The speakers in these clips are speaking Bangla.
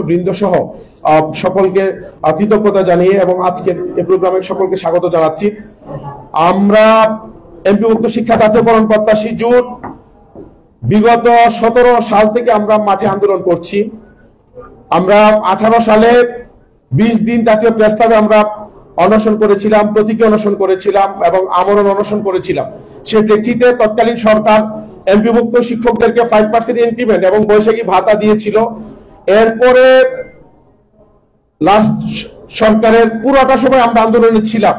বৃন্দ সহ সকলকে কৃতজ্ঞতা জানিয়ে এবং আজকের এই প্রোগ্রামে সকলকে স্বাগত জানাচ্ছি। আমরা এমপিভুক্ত শিক্ষা জাতীয়করণ প্রত্যাশী জোট বিগত 17 সাল থেকে আমরা মাঠে আন্দোলন করছি। আমরা 18 সালে 20 দিন জাতীয় প্রেস ক্লাবে আমরা অনশন করেছিলাম, প্রতীকী অনশন করেছিলাম এবং আমরণ অনশন করেছিলাম। সেই প্রেক্ষিতে তৎকালীন সরকার এমপিভুক্ত শিক্ষকদেরকে 5% ইনক্রিমেন্ট এবং বৈশাখী ভাতা দিয়েছিল। এরপরে লাস্ট সরকারের পুরোটা সময় আমরা আন্দোলনে ছিলাম,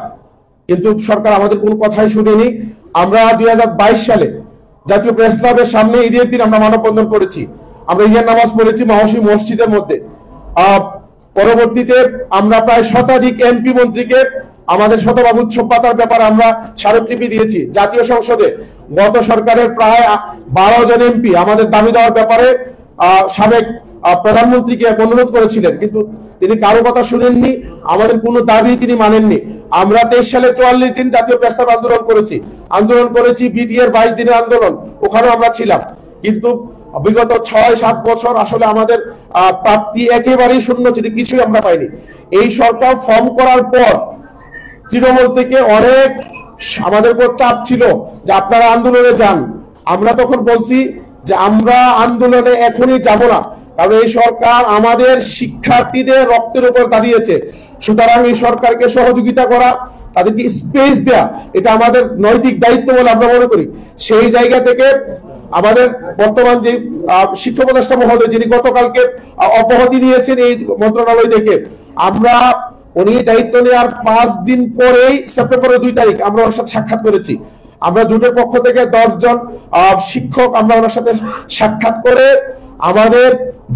কিন্তু সরকার আমাদের কোনো কথাই শুনেনি। আমরা 2022 সালে জাতীয় প্রেস ক্লাবের সামনে ঈদের দিন আমরা মানববন্ধন করেছি। আমরা ঈদের নামাজ পড়েছি মাহসি মসজিদের মধ্যে। পরবর্তীতে আমরা প্রায় শতাধিক এমপি মন্ত্রীকে আমাদের শতভাগ উৎসব পাতার ব্যাপারে আমরা স্মারকলিপি দিয়েছি। জাতীয় সংসদে গত সরকারের প্রায় 12 জন এমপি আমাদের দাবি দেওয়ার ব্যাপারে সাবেক প্রধানমন্ত্রীকে অনুরোধ করেছিলেন, কিন্তু তিনি কারো কথা শুনেননি, আমাদের কোনো দাবি তিনি মানেননি। আমরা 23 সালে 44 দিন জাতীয় প্রেস ক্লাব আন্দোলন করেছি। বিটিএর 22 দিনের আন্দোলন, ওখানেও আমরা ছিলাম। কিন্তু বিগত 6-7 বছর আসলে আমাদের প্রাপ্তি একেবারেই শূন্য ছিল, কিছুই আমরা পাইনি। এই সরকার ফর্ম করার পর তৃণমূল থেকে অনেক আমাদের উপর চাপ ছিল যে আপনারা আন্দোলনে যান। আমরা তখন বলছি যে আমরা আন্দোলনে এখনই যাব না, কারণ এই সরকার আমাদের শিক্ষার্থীদের রক্তের উপর দাঁড়িয়েছে। সুতরাং এই সরকারকে সহযোগিতা করা, তাদেরকে স্পেস দেয়া, এটা আমাদের নৈতিক দায়িত্ব বলে আমরা মনে করি। সেই জায়গা থেকে আমাদের বর্তমান যে শিক্ষা উপদেষ্টা মহোদয়, যিনি গতকালকে অব্যাহতি নিয়েছেন এই মন্ত্রণালয় থেকে, আমরা উনি দায়িত্ব নেওয়ার 5 দিন পরেই সেপ্টেম্বরের 2 তারিখ আমরা ওর সাথে সাক্ষাৎ করেছি। আমরা জোটের পক্ষ থেকে 10 জন শিক্ষক আমরা ওনার সাথে সাক্ষাৎ করে আমাদের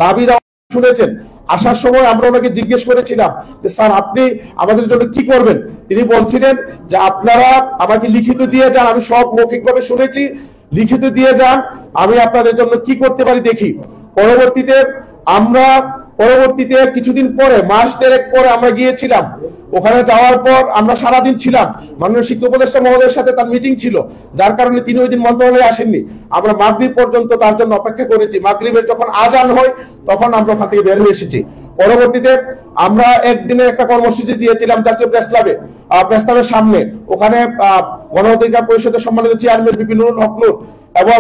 দাবি শুনেছেন। আসার সময় আমরা ওনাকে জিজ্ঞেস করেছিলাম যে স্যার আপনি আমাদের জন্য কি করবেন। তিনি বলছিলেন যে আপনারা আমাকে লিখিত দিয়ে যান, আমি সব মৌখিকভাবে শুনেছি, লিখিত দিয়ে যান, আমি আপনাদের জন্য কি করতে পারি দেখি। পরবর্তীতে কিছুদিন পরে, মাস 1.5 পরে আমরা গিয়েছিলাম। ওখানে যাওয়ার পর আমরা সারাদিন ছিলাম। মাননীয় শিক্ষা উপদেষ্টা মহোদয়ের সাথে তার মিটিং ছিল, যার কারণে তিনি ওই দিন মন্ত্রণালয়ে আসেননি। আমরা মাগরিব পর্যন্ত তার জন্য অপেক্ষা করেছি। মাগরিবের যখন আজান হয় তখন আমরা ওখান থেকে বের হয়ে এসেছি। পরবর্তীতে আমরা একদিনের একটা কর্মসূচি দিয়েছিলাম জাতীয় প্রেস ক্লাবের সামনে। ওখানে গণ অধিকার পরিষদের সম্মানিত চেয়ারম্যান বিপিন হক নূর এবং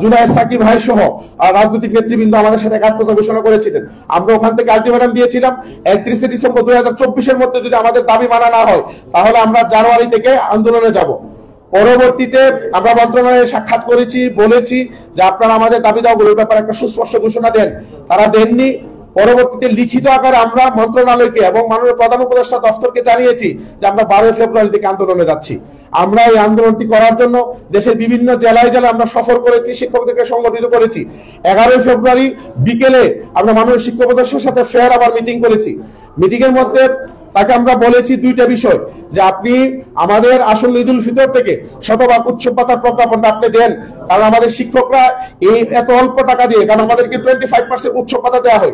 জুনায়েদ সাকিব ভাই সহ রাজনৈতিক নেতৃবৃন্দ আমাদের সাথে একাত্মতা ঘোষণা করেছিলেন। আমরা ওখান থেকে আলটিমেটাম দিয়েছিলাম 31 ডিসেম্বর 2024-এর মধ্যে যদি আমাদের দাবি মানা না হয় তাহলে আমরা জানুয়ারি থেকে আন্দোলনে যাব। পরবর্তীতে আমরা মন্ত্রণালয়ে সাক্ষাৎ করেছি, বলেছি যে আপনারা আমাদের দাবি দাওয়াগুলোর ব্যাপারে একটা সুস্পষ্ট ঘোষণা দেন। তারা দেননি। পরবর্তীতে লিখিত আকারে আমরা মন্ত্রণালয়কে এবং মাননীয় প্রধান উপদেষ্টা দফতরকে জানিয়েছি যে আমরা 12 ফেব্রুয়ারি থেকে আন্দোলনে যাচ্ছি। আমরা এই আন্দোলনটি করার জন্য দেশের বিভিন্ন জেলায় আমরা সফর করেছি, শিক্ষকদেরকে সংগঠিত করেছি। 11 ফেব্রুয়ারি বিকেলে আমরা মাননীয় শিক্ষা উপদেষ্টার সাথে ফের আবার মিটিং করেছি। মিটিং এর মধ্যে তাকে আমরা বলেছি 2টা বিষয়, যে আপনি আমাদের আসল ঈদুল ফিতর থেকে শতভাগ উৎসব পাতার প্রজ্ঞাপনটা আপনি দেন, কারণ আমাদের শিক্ষকরা এই এত অল্প টাকা দিয়ে, কারণ আমাদেরকে 25% উৎসব পাতা দেওয়া হয়,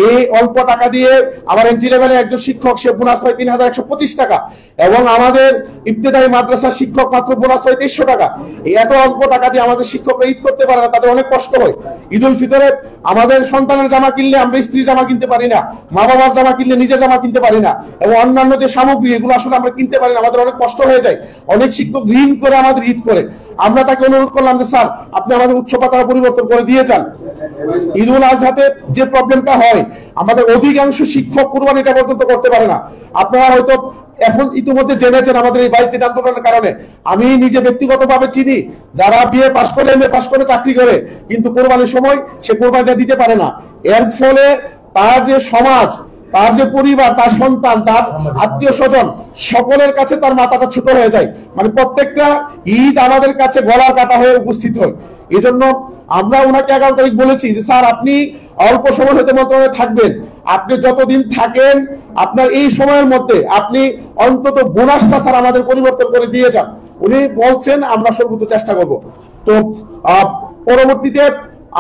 এই অল্প টাকা দিয়ে আমার এন্ট্রি লেভেলে একজন শিক্ষক সে বোনাস পায় 3125 টাকা, এবং আমাদের ইবতেদায়ী মাদ্রাসার শিক্ষক মাত্র বোনাস পায় 2300 টাকা। এই এত অল্প টাকা দিয়ে আমাদের শিক্ষকরা ঈদ করতে পারে না, তাদের অনেক কষ্ট হয়। ঈদুল ফিতরে আমাদের সন্তানের জামা কিনলে আমরা স্ত্রীর জামা কিনতে পারি না, মা বাবার জামা কিনলে নিজের জামা কিনতে পারি না, এবং অন্যান্য যে সামগ্রী এগুলো আসলে আমরা কিনতে পারি না, আমাদের অনেক কষ্ট হয়ে যায়। অনেক শিক্ষক ঋণ করে আমাদের ঈদ করে। আমরা তাকে অনুরোধ করলাম যে স্যার আপনি আমাদের উৎসব পাতা পরিবর্তন করে দিয়ে যান। ঈদুল আজহাতে যে প্রবলেমটা হয়, আমাদের অধিকাংশ শিক্ষক কুরবানিটা পর্যন্ত করতে পারে না। আপনারা হয়তো এখন ইতিমধ্যে জেনেছেন আমাদের এই 22 দিন আন্দোলনের কারণে। আমি নিজে ব্যক্তিগতভাবে চিনি যারা বিএ পাস করে, এমএ পাস করে চাকরি করে, কিন্তু কোরবানির সময় সে কোরবানিটা দিতে পারে না। এর ফলে তার যে সমাজ, তার যে পরিবার, তার সন্তান, তার আত্মীয় স্বজন, সকলের কাছে তার মাথাটা ছোট হয়ে যায়। মানে প্রত্যেকটা ঈদ আমাদের কাছে গলার কাটা হয়ে উপস্থিত হয়। এই জন্য আমরা ওনাকে 11 তারিখ বলেছি যে স্যার আপনি অল্প সময় হতে মন্ত্রণালয়ে থাকবেন, আপনি যতদিন থাকেন আপনার এই সময়ের মধ্যে আপনি অন্তত বোনাসটা স্যার আমাদের পরিবর্তন করে দিয়ে যান। উনি বলছেন আমরা সর্বোচ্চ চেষ্টা করব। তো পরবর্তীতে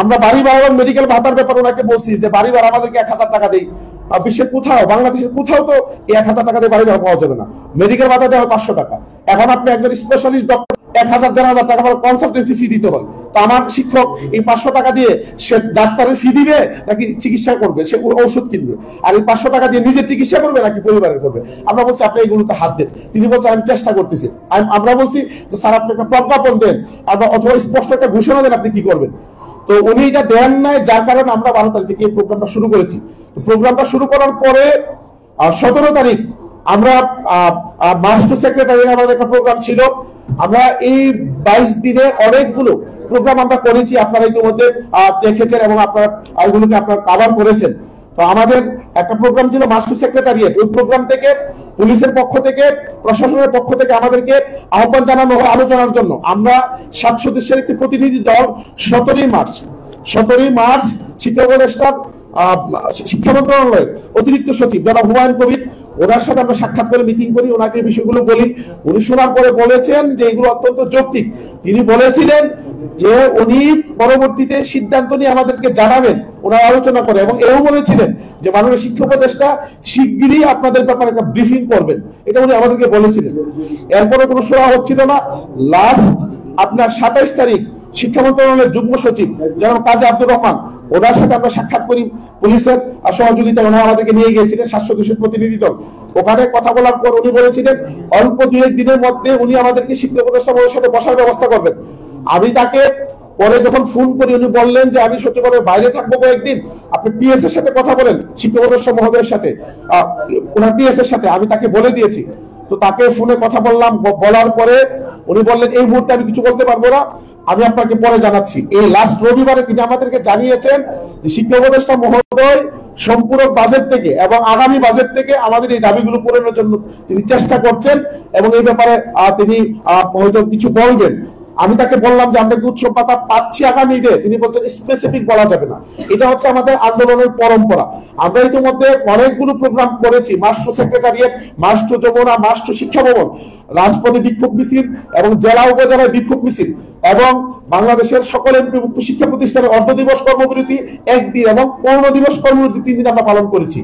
আমরা বাড়ি ভাড়া মেডিকেল ভাতার ব্যাপারে ওনাকে বলছি যে বাড়ি ভাড়া আমাদেরকে 1000 টাকা দেই। বিশ্বের কোথাও, বাংলাদেশের কোথাও তো এই 1000 টাকা দিয়ে বাড়ি ভাড়া পাওয়া যাবে না। মেডিকেল ভাতা দেওয়া হয় 500 টাকা। এখন আপনি একজন স্পেশালিস্ট ডক্টর 1000-1500 টাকা কনসালটেন্সি ফি দিতে হয়। তো আমার শিক্ষক এই 500 টাকা দিয়ে সে ডাক্তারের ফি দিবে নাকি চিকিৎসা করবে, সে ঔষধ কিনবে, আর এই 500 টাকা দিয়ে নিজে চিকিৎসা করবে নাকি পরিবারের করবে? আমরা বলছি আপনি এগুলোতে হাত দেন। তিনি বলছেন আমি চেষ্টা করতেছি। আমরা বলছি যে স্যার আপনি একটা প্রজ্ঞাপন দেন অথবা স্পষ্ট একটা ঘোষণা দেন আপনি কি করবেন। তো উনি এটা দেন নাই, যার কারণে আমরা 12 তারিখ থেকে এই প্রোগ্রামটা শুরু করেছি। প্রোগ্রামটা শুরু করার পরে 17 তারিখ আমরা মাস্টার সেক্রেটারি আমাদের একটা প্রোগ্রাম ছিল। আমরা এই 22 দিনে অনেকগুলো প্রোগ্রাম আমরা করেছি, আপনারা ইতিমধ্যে দেখেছেন এবং আপনারা এগুলোকে আপনারা কভার করেছেন। তো আমাদের একটা প্রোগ্রাম ছিল মাস্টার সেক্রেটারিয়েট। ওই প্রোগ্রাম থেকে পুলিশের পক্ষ থেকে, প্রশাসনের পক্ষ থেকে আমাদেরকে আহ্বান জানানো হয় আলোচনার জন্য। আমরা 7 সদস্যের একটি প্রতিনিধি দল 17ই মার্চ শিক্ষা উপদেষ্টার শিক্ষা মন্ত্রণালয়ের অতিরিক্ত সচিব যারা হুমায়ুন কবির, ওনার সাথে আমরা সাক্ষাৎ করে মিটিং করি, ওনাকে বিষয়গুলো বলি। উনি শোনার পরে বলেছেন যে এগুলো অত্যন্ত যৌক্তিক। তিনি বলেছিলেন যে উনি পরবর্তীতে সিদ্ধান্ত নিয়ে আমাদেরকে জানাবেন, ওনারা আলোচনা করে, এবং এও বলেছিলেন যে মাননীয় শিক্ষা উপদেষ্টা শিগগিরই আপনাদের ব্যাপারে একটা ব্রিফিং করবেন, এটা উনি আমাদেরকে বলেছিলেন। এরপরে কোনো শোনা হচ্ছিল না। লাস্ট আপনার 27 তারিখ শিক্ষা মন্ত্রণালয়ের যুগ্ম সচিব যেমন কাজী আব্দুর রহমান, ওনার সাথে আমরা সাক্ষাৎ করি, পুলিশের সহযোগিতা ওনারা আমাদেরকে নিয়ে গিয়েছিলেন 7 সদস্যের প্রতিনিধি দল। ওখানে কথা বলার পর উনি বলেছিলেন অল্প 2-1 দিনের মধ্যে উনি আমাদেরকে শিক্ষা উপদেষ্টা মহোদয়ের সাথে বসার ব্যবস্থা করবেন। আমি তাকে পরে যখন ফোন করি উনি বললেন যে আমি সচিবালয়ের বাইরে থাকবো কয়েকদিন, আপনি পিএস এর সাথে কথা বলেন, শিক্ষা উপদেষ্টা মহোদয়ের সাথে, ওনার পিএস এর সাথে। আমি তাকে বলে দিয়েছি। তো তাকে ফোনে কথা বললাম, বলার পরে উনি বললেন এই মুহূর্তে আমি কিছু বলতে পারবো না, আমি আপনাকে পরে জানাচ্ছি। এই লাস্ট রবিবারে তিনি আমাদেরকে জানিয়েছেন যে শিক্ষা উপদেষ্টা মহোদয় সম্পূরক বাজেট থেকে এবং আগামী বাজেট থেকে আমাদের এই দাবিগুলো পূরণের জন্য তিনি চেষ্টা করছেন এবং এই ব্যাপারে তিনি হয়তো কিছু বলবেন। আমি তাকে বললাম যে আমরা কি উৎসব ভাতা পাচ্ছি আগামী ঈদে, তিনি বলছেন স্পেসিফিক বলা যাবে না। এটা হচ্ছে আমাদের আন্দোলনের পরম্পরা। আমরা ইতিমধ্যে অনেকগুলো প্রোগ্রাম করেছি, master secretariat, master Jamuna, master Shiksha Bhaban, রাজপথে বিক্ষোভ মিছিল এবং জেলা উপজেলায় বিক্ষোভ মিছিল, এবং বাংলাদেশের সকল এমপিভুক্ত শিক্ষা প্রতিষ্ঠানের অর্ধ দিবস কর্মবিরতি 1 দিন এবং পূর্ণ দিবস কর্মবিরতি 3 দিন আমরা পালন করেছি।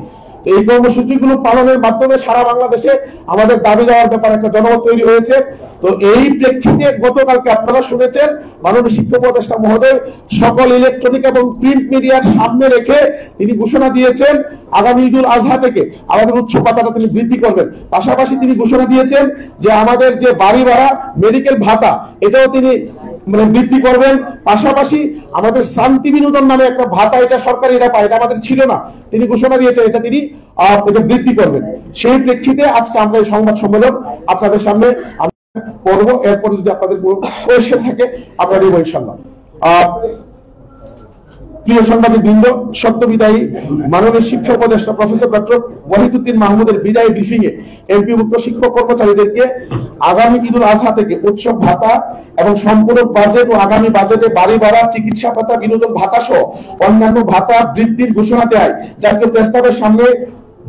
এই কর্মসূচিগুলো পালনের মাধ্যমে সারা বাংলাদেশে আমাদের দাবি দেওয়ার ব্যাপারে একটা জনমত তৈরি হয়েছে। তো এই প্রেক্ষিতে গতকালকে আপনারা শুনেছেন মাননীয় শিক্ষা উপদেষ্টা মহোদয় সকল ইলেকট্রনিক এবং প্রিন্ট মিডিয়ার সামনে রেখে তিনি ঘোষণা দিয়েছেন আগামী ঈদুল আজহা থেকে আমাদের উৎসব ভাতাটা তিনি বৃদ্ধি করবেন। পাশাপাশি তিনি ঘোষণা দিয়েছেন যে আমাদের যে বাড়ি ভাড়া, মেডিকেল ভাতা, এটাও তিনি বৃদ্ধি করবেন। পাশাপাশি আমাদের শান্তি বিনোদন নামে একটা ভাতা, এটা সরকারি, এটা পায়, এটা আমাদের ছিল না, তিনি ঘোষণা দিয়েছেন এটা তিনি এটা বৃদ্ধি করবেন। সেই প্রেক্ষিতে আজকে আমরা এই সংবাদ সম্মেলন আপনাদের সামনে করবো। এরপরে যদি আপনাদের কোনো কোয়েশ্চেন থাকে আমরা নেব ইনশাআল্লাহ। প্রিয় সাংবাদিক বৃন্দ, সত্য বিদায়ী মাননীয় শিক্ষা উপদেষ্টা প্রফেসর ডক্টর ওয়াহিদুদ্দিন মাহমুদের বিদায়ী ব্রিফিং এ এমপিভুক্ত শিক্ষক কর্মচারীদেরকে আগামী ঈদুল আজহা থেকে উৎসব ভাতা এবং সম্পূরক বাজেট ও আগামী বাজেটে বাড়ি ভাড়া, চিকিৎসা ভাতা, বিনোদন ভাতা সহ অন্যান্য ভাতা বৃদ্ধির ঘোষণা দেয় জাতীয় প্রস্তাবের সামনে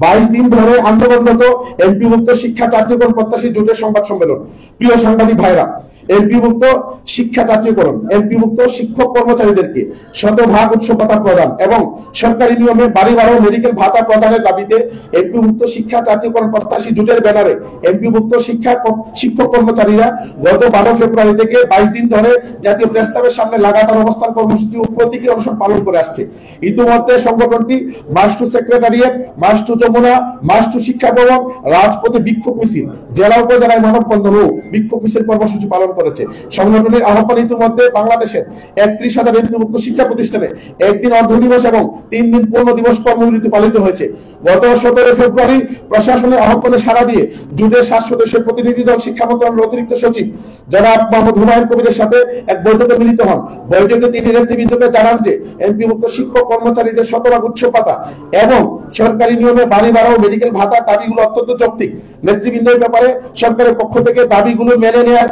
22 দিন ধরে আন্দোলনরত এমপিভুক্ত শিক্ষা জাতীয়করণ প্রত্যাশী জোটের সংবাদ সম্মেলন। প্রিয় সাংবাদিক ভাইরা, এমপিভুক্ত শিক্ষা জাতীয়করণ, এমপিভুক্ত শিক্ষক কর্মচারীদেরকে শতভাগ উৎসব ভাতা প্রদান এবং সরকারি নিয়মে বাড়ি ভাড়া ও মেডিকেল ভাতা প্রদানের দাবিতে এমপিভুক্ত শিক্ষা জাতীয়করণ প্রত্যাশী জোটের ব্যানারে এমপিভুক্ত শিক্ষক কর্মচারীরা গত 12 ফেব্রুয়ারি থেকে 22 দিন ধরে জাতীয় প্রস্তাবের সামনে লাগাতার অবস্থান কর্মসূচি ও প্রতীকী অনশন পালন করে আসছে। ইতিমধ্যে সংগঠনটি master secretariat, master Jamuna, master Shiksha Bhaban, রাজপথে বিক্ষোভ মিছিল, জেলা উপজেলায় মানববন্ধন ও বিক্ষোভ মিছিল কর্মসূচি পালন করেছে। সংগঠনের আহ্বানে ইতিমধ্যে বাংলাদেশের 31,000 এমপিভুক্ত শিক্ষা প্রতিষ্ঠানে 1 দিন অর্ধ দিবস এবং 3 দিন পূর্ণ দিবস কর্মবিরতি পালিত হয়েছে। গত 17 ফেব্রুয়ারি প্রশাসনের আহ্বানে সাড়া দিয়ে জুটের 7 সদস্যের প্রতিনিধি দল শিক্ষা মন্ত্রণালয়ের অতিরিক্ত সচিব জনাব মোহাম্মদ হুমায়ুন কবিরের সাথে এক বৈঠকে মিলিত হন। বৈঠকে তিনি নেতৃবৃন্দকে জানান যে এমপিভুক্ত শিক্ষক কর্মচারীদের শতভাগ উৎসব ভাতা এবং সরকারি নিয়মে বাড়ি ভাড়া ও মেডিকেল ভাতার দাবিগুলো অত্যন্ত যৌক্তিক। নেতৃবৃন্দের ব্যাপারে সরকারের পক্ষ থেকে দাবিগুলো মেনে নেওয়ার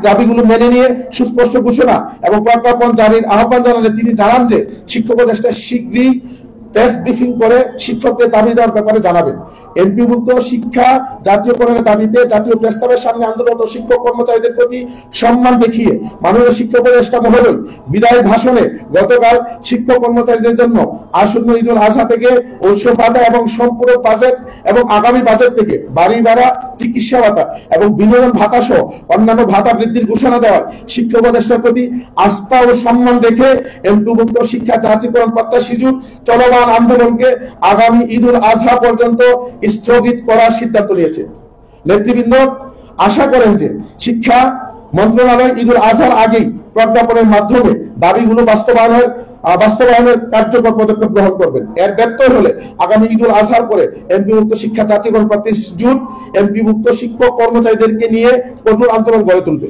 দাবিগুলো মেনে নিয়ে সুস্পষ্ট ঘোষণা এবং প্রজ্ঞাপন জারির আহ্বান জানালে তিনি জানান যে শিক্ষক উপদেষ্টা শীঘ্রই প্রেস ব্রিফিং করে শিক্ষকদের দাবি দেওয়ার ব্যাপারে জানাবেন। এমপিভুক্ত শিক্ষা জাতীয়করণের দাবিতে জাতীয় প্রেস ক্লাবের সামনে আন্দোলনরত শিক্ষক কর্মচারীদের প্রতি সম্মান দেখিয়ে মাননীয় শিক্ষা উপদেষ্টা মহোদয় বিদায় ভাষণে গতকাল শিক্ষক কর্মচারীদের জন্য আসন্ন ঈদুল আজহা থেকে ঐক্য ভাতা এবং সম্পূরক বাজেট এবং আগামী বাজেট থেকে বাড়ি ভাড়া, চিকিৎসা ভাতা এবং বিনোদন ভাতা সহ অন্যান্য ভাতা বৃদ্ধির ঘোষণা দেওয়ায় শিক্ষা উপদেষ্টার প্রতি আস্থা ও সম্মান রেখে এমপিভুক্ত শিক্ষা জাতীয়করণ প্রত্যাশী জোট চলমান আন্দোলনকে আগামী ঈদুল আজহা পর্যন্ত স্থগিত করার সিদ্ধান্ত নিয়েছে। নেতৃবৃন্দ আশা করেন যে শিক্ষা মন্ত্রণালয় ঈদুল আজহার আগেই প্রজ্ঞাপনের মাধ্যমে দাবিগুলো বাস্তবায়নের কার্যকর পদক্ষেপ গ্রহণ করবেন। এর ব্যর্থ হলে আগামী ঈদুল আজহার পরে এমপিভুক্ত শিক্ষা জাতীয়করণ প্রত্যাশী জোট এমপিভুক্ত শিক্ষক কর্মচারীদেরকে নিয়ে কঠোর আন্দোলন গড়ে তুলবে।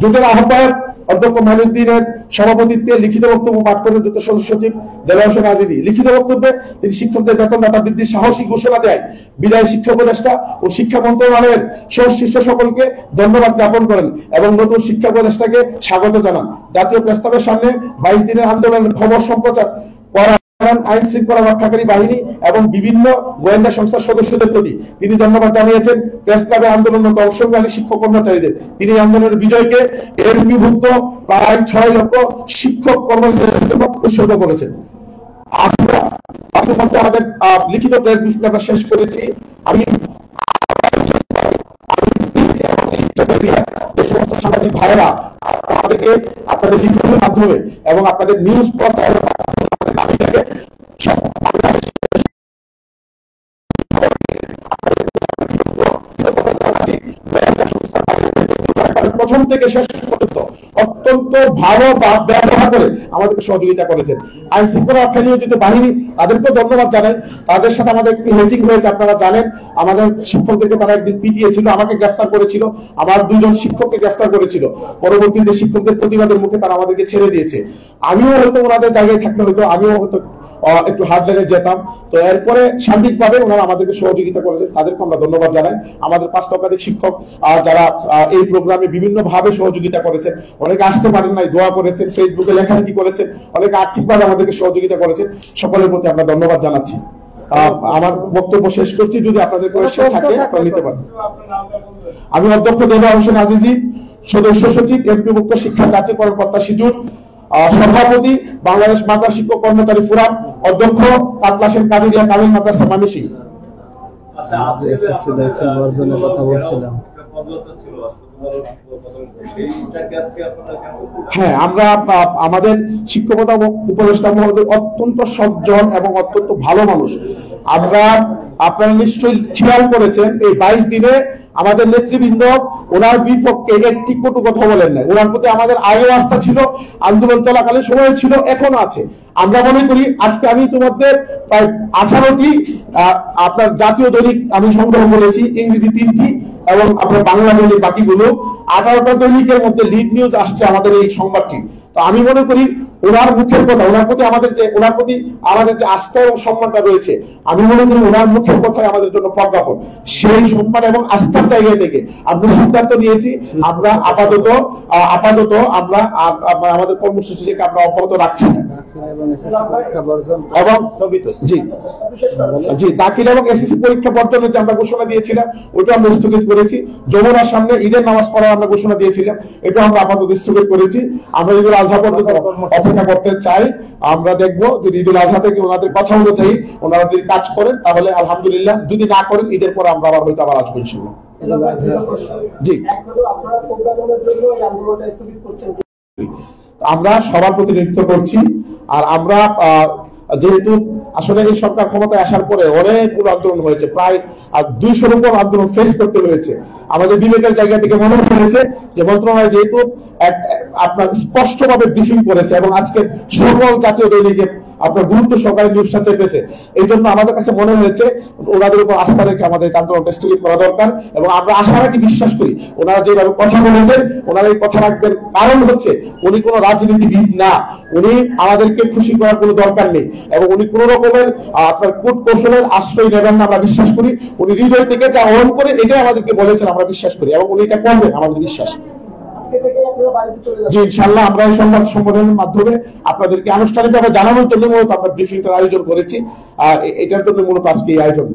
জোটের আহ্বায়ক অধ্যক্ষ মাইনুদ্দিনের সভাপতিত্বে লিখিত বক্তব্য পাঠ করেন জোট সদস্য সচিব দেলোয়ার হোসেন আজিজি। লিখিত বক্তব্যে তিনি শিক্ষকদের বেতন ভাতা বৃদ্ধির সাহসী ঘোষণা দেয় বিদায়ী শিক্ষা উপদেষ্টা ও শিক্ষা মন্ত্রণালয়ের সংশ্লিষ্ট সকলকে ধন্যবাদ জ্ঞাপন করেন এবং নতুন শিক্ষা উপদেষ্টাকে স্বাগত জানান। জাতীয় প্রেস ক্লাবের সামনে 22 দিনের আন্দোলনের খবর সম্প্রচার করা আইন শৃঙ্খলা রক্ষাকারী বাহিনী এবং বিভিন্ন গোয়েন্দা সংস্থার সদস্যদের প্রতি তিনি ধন্যবাদ জানিয়েছেন প্রেস ক্লাবে আন্দোলনরত অংশগ্রহণকারী শিক্ষক কর্মচারীদের। তিনি আন্দোলনের বিজয়কে এমপিভুক্ত প্রায় 6 লক্ষ শিক্ষক কর্মচারীদের জন্য উৎসর্গ করেছেন। আমরা আমাদের লিখিত প্রেস ব্রিফিং শেষ করেছি। আমি সামাজিক ভাইয়েরা আমাদেরকে আপনাদের লিখনের মাধ্যমে এবং আপনাদের নিউজ প্রচার প্রথম থেকে শেষ পর্যন্ত অত্যন্ত ভালো ব্যবহার করে আমাদেরকে সহযোগিতা করেছেন। আইন শৃঙ্খলা রক্ষা নিয়োজিত বাহিনী তাদেরকেও ধন্যবাদ জানাই। তাদের সাথে আমাদের একটি হেজিং হয়েছে, আপনারা জানেন। আমাদের শিক্ষকদেরকে তারা একদিন পিটিয়েছিল, আমাকে গ্রেফতার করেছিল, আমার 2 জন শিক্ষককে গ্রেফতার করেছিল। পরবর্তীতে শিক্ষকদের প্রতিবাদের মুখে তারা আমাদেরকে ছেড়ে দিয়েছে। আমিও হয়তো ওনাদের জায়গায় থাকলে হয়তো আমিও হয়তো একটু হার্ড লেগে যেতাম। তো এরপরে সার্বিকভাবে ওনারা আমাদেরকে সহযোগিতা করেছেন, তাদেরকে আমরা ধন্যবাদ জানাই। আমাদের 5 লক্ষাধিক শিক্ষক যারা এই প্রোগ্রামে বিভিন্ন ভাবে সহযোগিতা করেছেন, অনেকে আসতে পারেন নাই, দোয়া করেছেন, ফেসবুকে লেখালেখি করেছেন, অনেকে আর্থিকভাবে আমাদেরকে সহযোগিতা করেছেন, সকলের প্রতি আমরা ধন্যবাদ জানাচ্ছি। আমার বক্তব্য শেষ করছি, যদি আপনাদের কোয়েশ্চেন থাকে আপনারা নিতে পারেন। আমি অধ্যক্ষ দেলোয়ার হোসেন আজিজি, সদস্য সচিব এমপিভুক্ত শিক্ষা জাতীয়করণ প্রত্যাশী জোট, সভাপতি বাংলাদেশ মাদ্রাসা শিক্ষক কর্মচারী ফোরাম, অধ্যক্ষ কাতলাসেন কাদিরিয়া কামিল মাদ্রাসা মামিশি। আচ্ছা, এসএসসি দায়িত্ব বর্জনের কথা বলছিলাম। হ্যাঁ, আমরা আমাদের শিক্ষকতা উপদেষ্টা মহোদয় অত্যন্ত সজ্জন এবং অত্যন্ত ভালো মানুষ। আমরা আপনারা নিশ্চয়ই খেয়াল করেছেন এই 22 দিনে আমাদের নেতৃবৃন্দ ওনার বিপক্ষে একটি কটু কথা বলেন নাই। ওনার প্রতি আমাদের আগেও আস্থা ছিল, আন্দোলন চলাকালীন সময় ছিল, এখনো আছে। আমরা মনে করি আজকে আমি তোমাদের প্রায় 18টি আপনার জাতীয় দৈনিক আমি সংগ্রহ করেছি, ইংরেজি 3টি এবং আপনার বাংলা দৈনিক বাকিগুলো। 18টা দৈনিকের মধ্যে লিড নিউজ আসছে আমাদের এই সংবাদটি। তো আমি মনে করি ওনার মুখের কথা, ওনার প্রতি আমাদের যে আস্থা এবং সম্মানটা রয়েছে, আমি মনে করি ওনার মুখের কথাই আমাদের জন্য প্রজ্ঞাপন। সেই সম্মান এবং আস্থার জায়গা থেকে আমরা সিদ্ধান্ত নিয়েছি আমরা আপাতত আমরা আমাদের কর্মসূচিকে আমরা অব্যাহত রাখছি এবং দাখিল এবং এসএসসি পরীক্ষা বর্জনের যে আমরা ঘোষণা দিয়েছিলাম ওইটা আমরা স্থগিত করেছি। যমুনার সামনে ঈদের নামাজ পড়ার আমরা ঘোষণা দিয়েছিলাম, এটা আমরা আপাতত স্থগিত করেছি। আমরা ঈদুল আজহা পর্যন্ত অপেক্ষা করতে চাই। আমরা দেখবো যদি ঈদুল আজহা থেকে ওনাদের কথা অনুযায়ী ওনারা যদি কাজ করেন তাহলে আলহামদুলিল্লাহ, যদি না করেন ঈদের পর আমরা আবার আসবো ইনশাআল্লাহ। জি, আমরা সবার প্রতিনিধিত্ব করছি। আর আমরা যেহেতু আসলে এই সরকার ক্ষমতায় আসার পরে অনেকগুলো আন্দোলন হয়েছে, প্রায় 200-র উপর আন্দোলন ফেস করতে হয়েছে। আমাদের বিবেকের জায়গা থেকে মনে হয়েছে যে মন্ত্রণালয় যেহেতু আপনার স্পষ্টভাবে ব্রিফিং করেছে এবং আজকে সকল জাতীয় দৈনিকে আপনার গুরুত্ব সহকারে নিউজটা চেপেছে, এই জন্য আমাদের কাছে মনে হয়েছে ওনাদের উপর আস্থা রেখে আমাদের আন্দোলনটা স্থগিত করা দরকার। এবং আমরা আশা রাখি, বিশ্বাস করি ওনারা যেভাবে কথা বলেছেন ওনারা এই কথা রাখবেন। কারণ হচ্ছে উনি কোনো রাজনীতিবিদ না, উনি আমাদেরকে খুশি করার কোনো দরকার নেই এবং উনি কোন রকমের আপনার কূট কৌশলের আশ্রয় নেবেন না, আমরা বিশ্বাস করি। উনি হৃদয় থেকে যা অন করে এটাই আমাদেরকে বলেছেন, আমরা বিশ্বাস করি এবং উনি এটা করবেন, আমাদের বিশ্বাস। জি ইনশাআল্লাহ আমরা এই সংবাদ সম্মেলনের মাধ্যমে আপনাদেরকে আনুষ্ঠানিকভাবে জানানোর জন্য মূলত আমরা ব্রিফিংটার আয়োজন করেছি, আর এটার জন্য মূলত আজকে এই আয়োজন।